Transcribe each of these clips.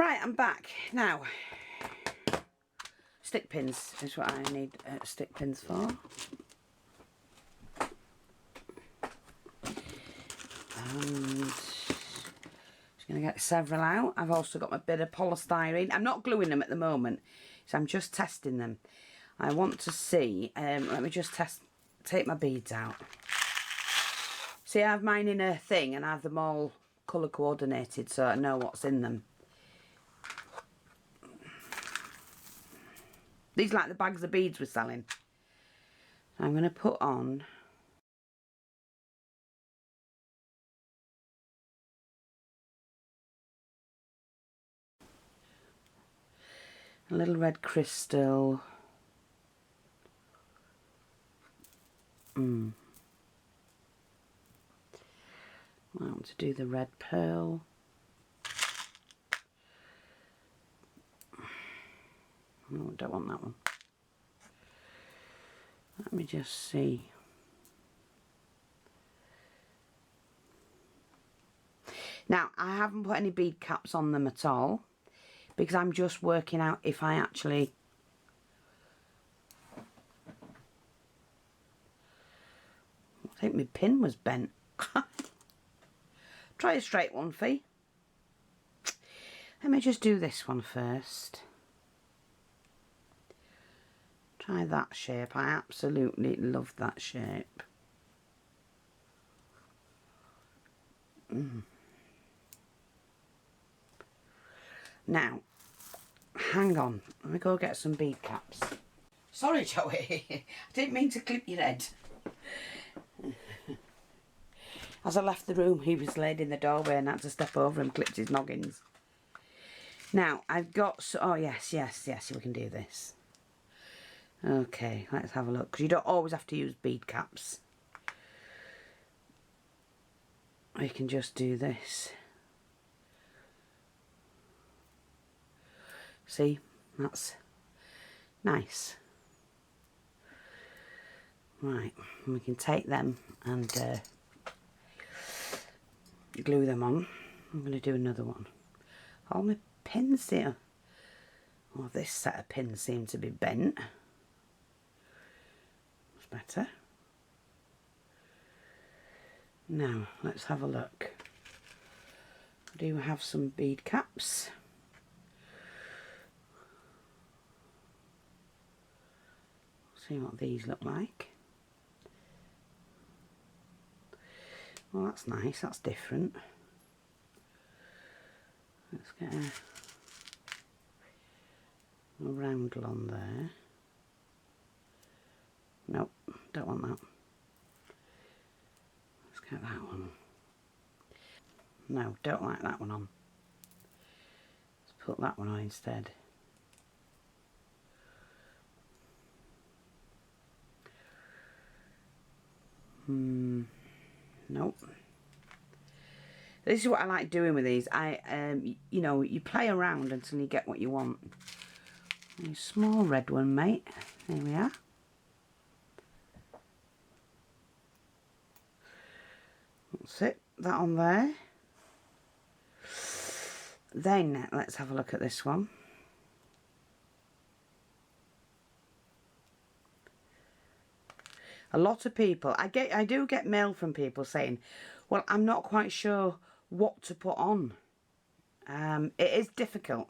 Right, I'm back. Now, stick pins is what I need stick pins for. And just going to get several out. I've also got my bit of polystyrene. I'm not gluing them at the moment, so I'm just testing them. I want to see, let me just take my beads out. See, I have mine in a thing and I have them all colour coordinated so I know what's in them. These are like the bags of beads we're selling. So I'm going to put on a little red crystal. I want to do the red pearl. No, I don't want that one. Let me just see. Now, I haven't put any bead caps on them at all because I'm just working out if I actually I think my pin was bent. Try a straight one, Fee. Let me just do this one first. Try that shape. I absolutely love that shape. Now, hang on. Let me go get some bead caps. Sorry, Joey. I didn't mean to clip your head. As I left the room, he was laid in the doorway and I had to step over and clipped his noggins. Now, I've got... Oh, yes, we can do this. Okay, let's have a look. Because you don't always have to use bead caps. You can just do this. See? That's nice. Right, we can take them and glue them on. I'm going to do another one. All my pins here. Oh, this set of pins seem to be bent. That's better. Now, let's have a look. I do have some bead caps. See what these look like. Well, that's nice, that's different. Let's get a roundel on there. Nope, don't want that. Let's get that one. No, don't like that one on. Let's put that one on instead. Nope. This is what I like doing with these. You know, you play around until you get what you want. A small red one, mate. There we are. That's it. That on there. Then let's have a look at this one. A lot of people, I do get mail from people saying, well, I'm not quite sure what to put on. It is difficult.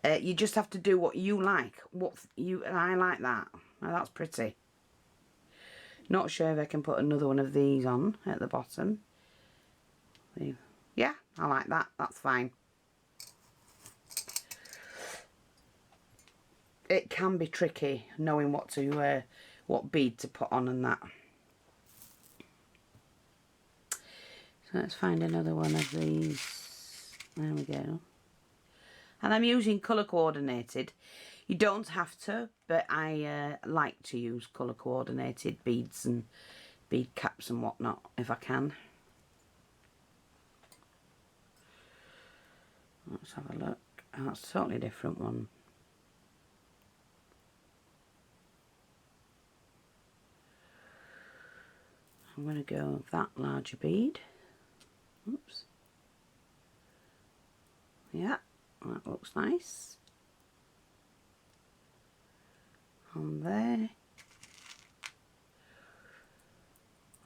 You just have to do what you like. And I like that. Now that's pretty. Not sure if I can put another one of these on at the bottom. Yeah, I like that. That's fine. It can be tricky knowing what bead to put on and that. So let's find another one of these. There we go. And I'm using colour coordinated. You don't have to, but I like to use colour coordinated beads and bead caps and whatnot if I can. Let's have a look. Oh, that's a totally different one. I'm going to go with that larger bead. Oops. Yeah, that looks nice. On there.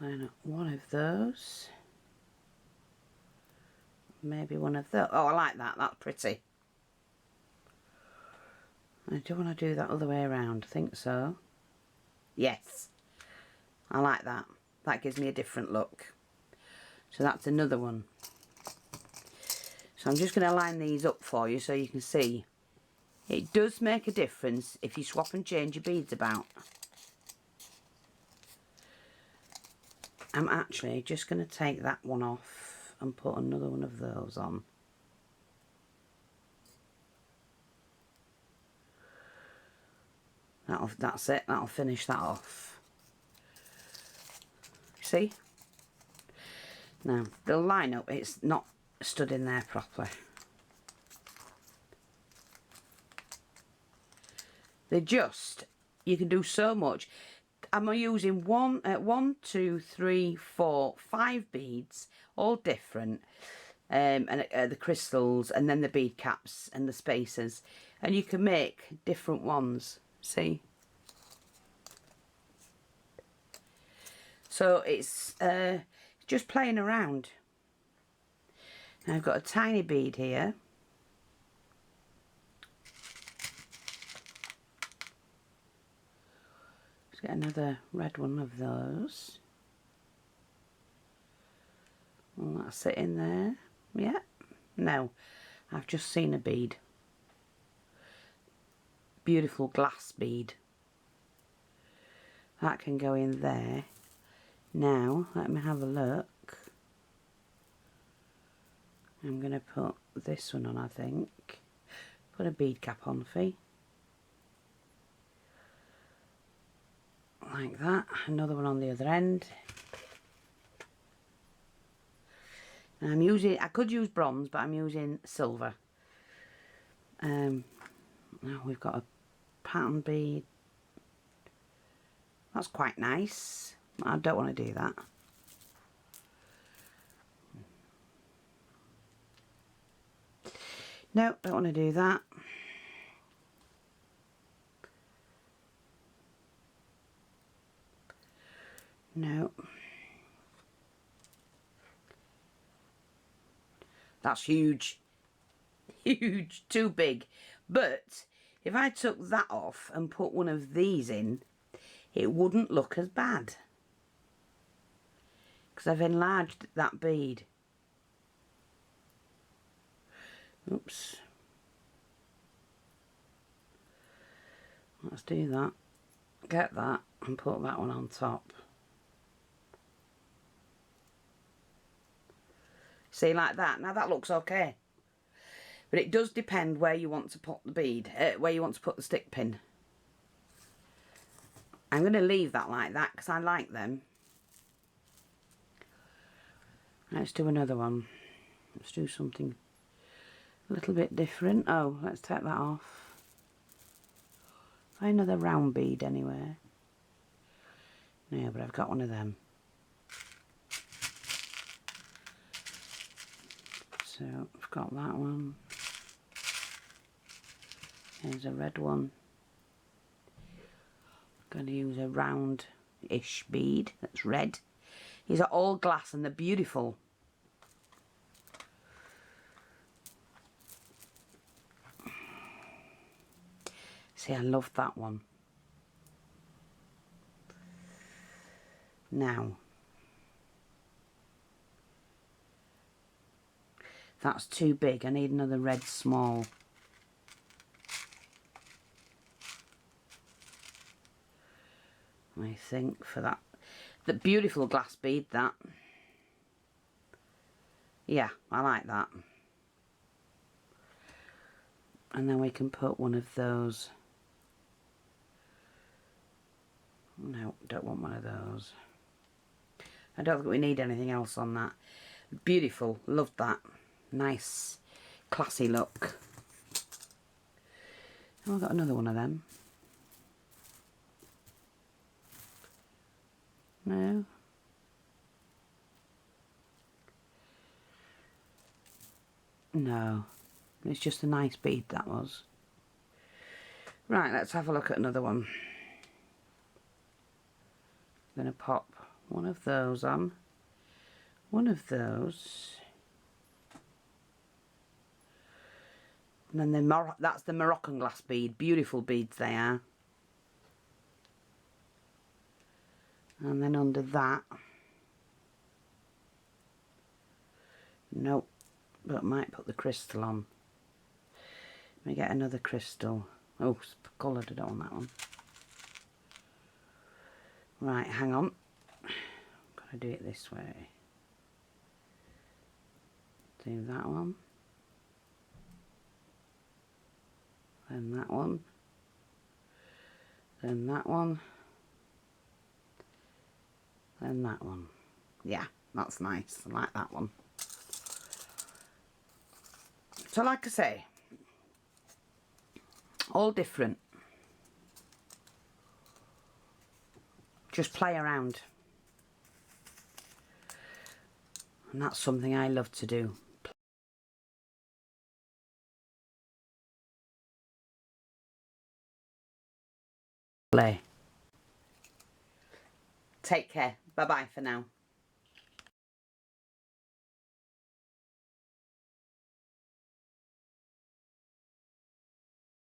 Then one of those. Maybe one of those. Oh, I like that. That's pretty. I do want to do that other way around. I think so. Yes. I like that. That gives me a different look. So that's another one. So I'm just going to line these up for you so you can see. It does make a difference if you swap and change your beads about. I'm actually just going to take that one off and put another one of those on. That's it. That'll finish that off. See? Now, the line up, it's not stood in there properly. You can do so much. I'm using 1, 2, 3, 4, 5 beads, all different, and the crystals, and then the bead caps and the spacers, and you can make different ones. See? So it's just playing around. Now I've got a tiny bead here. Let's get another red one of those. Will that sit in there? Yeah. No, I've just seen a bead. Beautiful glass bead. That can go in there. Now, let me have a look. I'm going to put this one on, I think. Put a bead cap on, Fee. Like that. Another one on the other end. And I'm using, I could use bronze, but I'm using silver. Now we've got a pattern bead. That's quite nice. I don't want to do that. No, don't want to do that. No. That's huge. Huge. Too big. But if I took that off and put one of these in, it wouldn't look as bad. Because I've enlarged that bead. Oops. Let's do that. Get that and put that one on top. See, like that. Now that looks okay. But it does depend where you want to put the bead, where you want to put the stick pin. I'm going to leave that like that because I like them. Let's do another one. Let's do something a little bit different. Oh, let's take that off. Find another round bead anywhere. No, but I've got one of them. So I've got that one. Here's a red one. I'm going to use a round-ish bead that's red. These are all glass and they're beautiful. See, I love that one. Now, that's too big. I need another red small. I think for that. The beautiful glass bead, that. Yeah, I like that. And then we can put one of those. No, don't want one of those. I don't think we need anything else on that. Beautiful, love that. Nice, classy look. Oh, I've got another one of them. No. No. It's just a nice bead, that was. Right, let's have a look at another one. I'm going to pop one of those on, one of those, and then that's the Moroccan glass bead. Beautiful beads they are. And then under that, nope, but I might put the crystal on. Let me get another crystal. Oh, it's coloured, I don't want that one. Right, hang on. Gotta do it this way. Do that one. Then that one. Then that one. Then that one. Yeah, that's nice. I like that one. So like I say, all different. Just play around. And that's something I love to do. Play. Take care. Bye-bye for now.